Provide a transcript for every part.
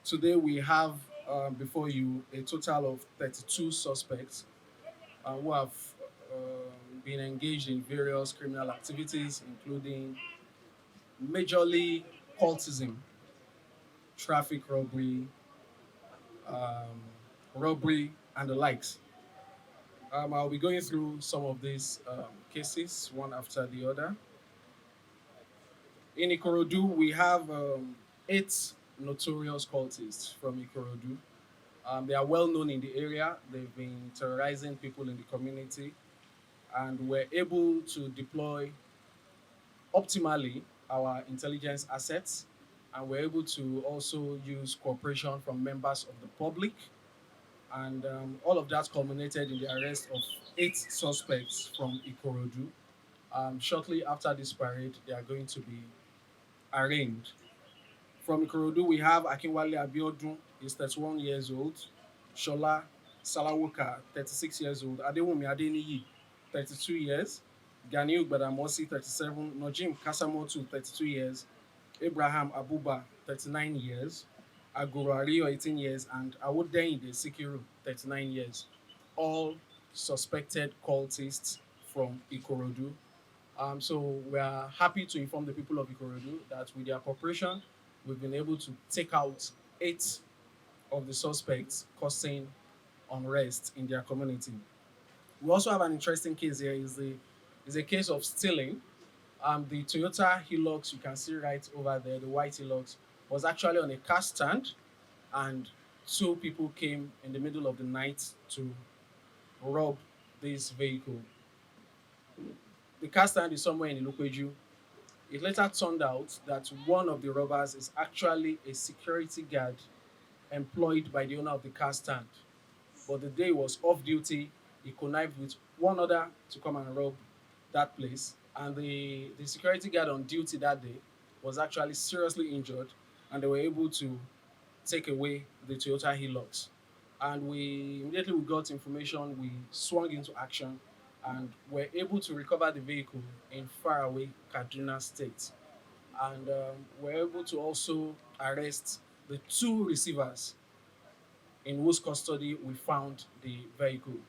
Today we have before you a total of 32 suspects who have been engaged in various criminal activities, including majorly cultism, traffic robbery, um, robbery, and the likes. I'll be going through some of these cases one after the other. In Ikorodu, we have eight notorious cultists from Ikorodu. They are well known in the area. They've been terrorizing people in the community, and we're able to deploy optimally our intelligence assets, and we're able to also use cooperation from members of the public. And all of that culminated in the arrest of eight suspects from Ikorodu. Shortly after this parade, they are going to be arraigned. From Ikorodu, we have Akinwale Abiodun, he's 31 years old. Shola Salawoka, 36 years old. Adewumi Adeniyi, 32 years. Ganiu Gbadamosi, 37. Nojim Kasamotu, 32 years. Abraham Abuba, 39 years. Agoro Ario, 18 years. And Awodeyinde Sikiru, 39 years. All suspected cultists from Ikorodu. So we are happy to inform the people of Ikorodu that with their cooperation, we've been able to take out eight of the suspects causing unrest in their community. We also have an interesting case here. Is a case of stealing. The Toyota Hilux you can see right over there, the white Hilux, was actually on a car stand, and two people came in the middle of the night to rob this vehicle. The car stand is somewhere in Ilupeju. It later turned out that one of the robbers is actually a security guard employed by the owner of the car stand. But the day he was off duty, he connived with one other to come and rob that place. And the security guard on duty that day was actually seriously injured, and they were able to take away the Toyota Hilux. And we immediately we got information, we swung into action, and were able to recover the vehicle in faraway Kaduna State. And were able to also arrest the two receivers in whose custody we found the vehicle.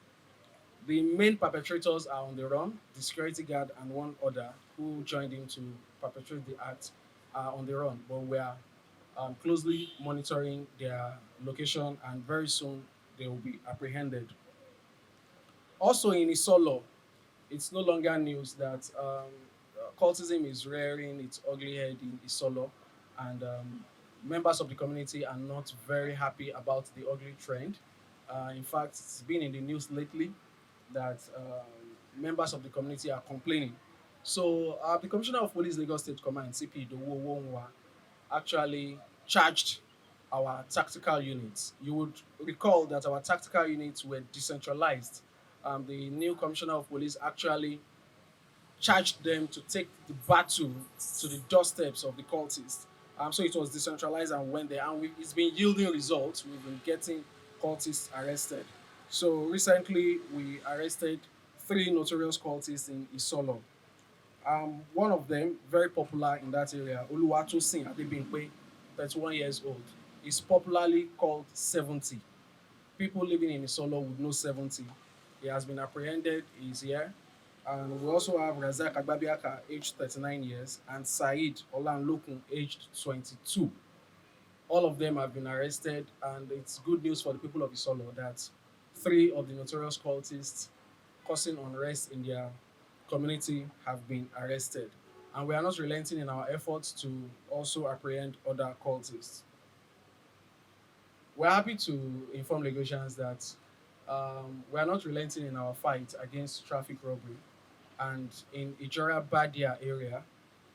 The main perpetrators are on the run. The security guard and one other who joined him to perpetrate the act are on the run, but we are closely monitoring their location, and very soon they will be apprehended. Also in Isolo, it's no longer news that cultism is rearing its ugly head in Isolo, and members of the community are not very happy about the ugly trend. In fact, it's been in the news lately that members of the community are complaining. So, the Commissioner of Police Lagos State Command, CP Dowo Wonwa, actually charged our tactical units. You would recall that our tactical units were decentralized. The new Commissioner of Police actually charged them to take the battle to the doorsteps of the cultists. So it was decentralized and went there, and it's been yielding results. We've been getting cultists arrested. So recently, we arrested three notorious cultists in Isolo. One of them, very popular in that area, Oluwatosin Adebimpe, 31 years old, is popularly called 70. People living in Isolo would know 70. He has been apprehended, he's here. And we also have Razak Agbabiaka, aged 39 years, and Said Olanlokun, aged 22. All of them have been arrested, and it's good news for the people of Isolo that three of the notorious cultists causing unrest in their community have been arrested. And we are not relenting in our efforts to also apprehend other cultists. We're happy to inform Lagosians that we are not relenting in our fight against traffic robbery. And in Ijora Badia area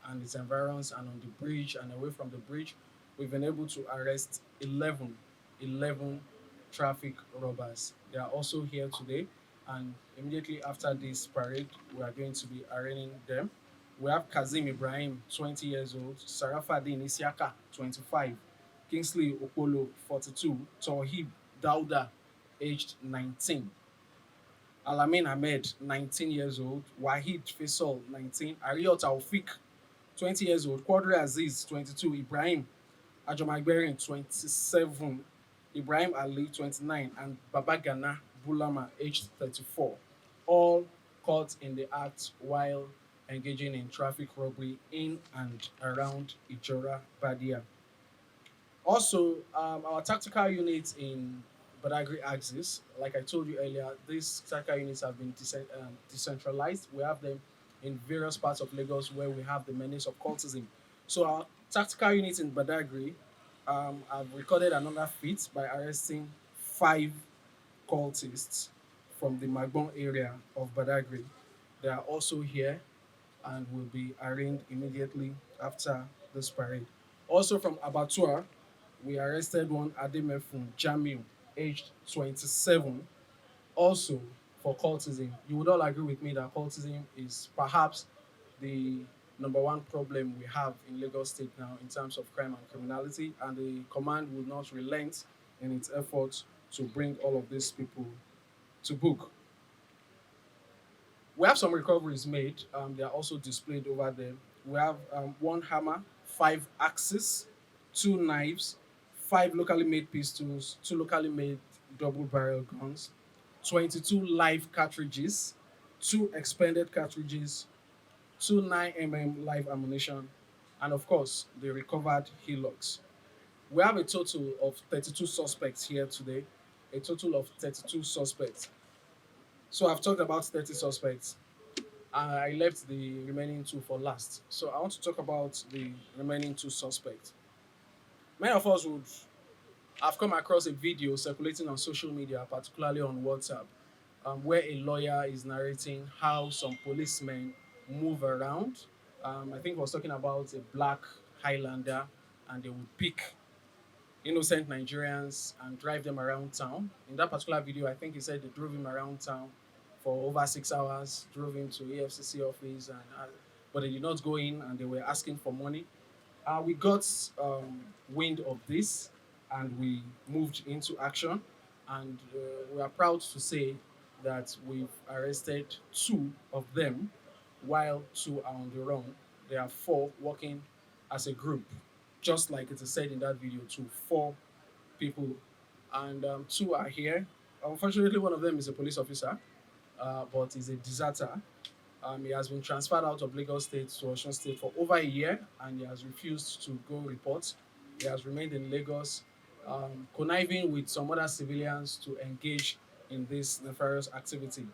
and its environs, and on the bridge and away from the bridge, we've been able to arrest 11 traffic robbers. They are also here today, and immediately after this parade, we are going to be arraigning them. We have Kazim Ibrahim, 20 years old, Sarafadin Isiaka, 25, Kingsley Okolo, 42, Tohib Dauda, aged 19. Alamin Ahmed, 19 years old, Wahid Faisal, 19, Ariot Taufik, 20 years old, Quadri Aziz, 22, Ibrahim Ajomagbere 27, Ibrahim Ali 29, and Babagana Bulama aged 34, all caught in the act while engaging in traffic robbery in and around Ijora Badia. Also, our tactical units in Badagry axis, like I told you earlier, these tactical units have been decentralized. We have them in various parts of Lagos where we have the menace of cultism. So our tactical units in Badagry have recorded another feat by arresting 5 cultists from the Magbon area of Badagry. They are also here and will be arraigned immediately after this parade. Also from Abattoir, we arrested one Ademefun Jamiu, aged 27, also for cultism. You would all agree with me that cultism is perhaps the number one problem we have in Lagos State now in terms of crime and criminality, and the command will not relent in its efforts to bring all of these people to book. We have some recoveries made. They are also displayed over there. We have one hammer, 5 axes, 2 knives, 5 locally made pistols, 2 locally made double barrel guns, 22 live cartridges, 2 expended cartridges, 2 9mm live ammunition, and of course, the recovered hillocks. We have a total of 32 suspects here today. A total of 32 suspects. So I've talked about 30 suspects. I left the remaining 2 for last. So I want to talk about the remaining 2 suspects. Many of us would have come across a video circulating on social media, particularly on WhatsApp, where a lawyer is narrating how some policemen move around. I think he was talking about a black Highlander, and they would pick innocent Nigerians and drive them around town. In that particular video, I think he said they drove him around town for over 6 hours, drove him to EFCC office, but they did not go in and they were asking for money. We got wind of this and we moved into action. And we are proud to say that we've arrested 2 of them while 2 are on the run. There are 4 working as a group, just like it is said in that video, to 4 people. And 2 are here. Unfortunately, one of them is a police officer, but he's a deserter. He has been transferred out of Lagos State to Osun State for over a year, and he has refused to go report. He has remained in Lagos, conniving with some other civilians to engage in this nefarious activity.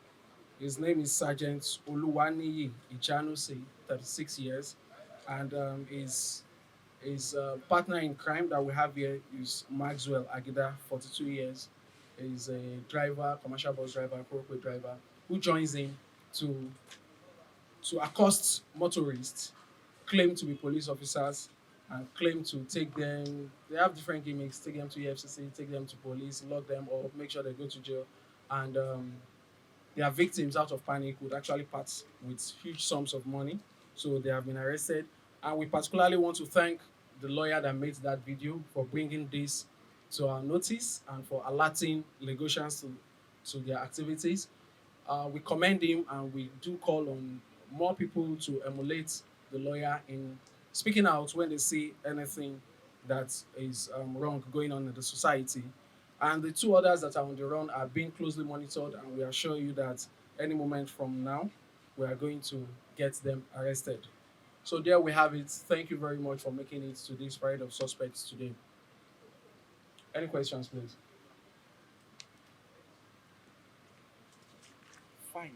His name is Sergeant Oluwaniyi Ijanusi, 36 years, and his partner in crime that we have here is Maxwell Agida, 42 years. He's a driver, commercial bus driver, corporate driver, who joins him to accost motorists, claim to be police officers, and claim to take them. They have different gimmicks: take them to EFCC, take them to police, lock them up, make sure they go to jail, and their victims, out of panic, would actually part with huge sums of money. So they have been arrested, and we particularly want to thank the lawyer that made that video for bringing this to our notice and for alerting Lagosians to their activities. We commend him and we do call on more people to emulate the lawyer in speaking out when they see anything that is wrong going on in the society. And the 2 others that are on the run are being closely monitored, and we assure you that any moment from now, we are going to get them arrested. So there we have it. Thank you very much for making it to this parade of suspects today. Any questions, please? Fine.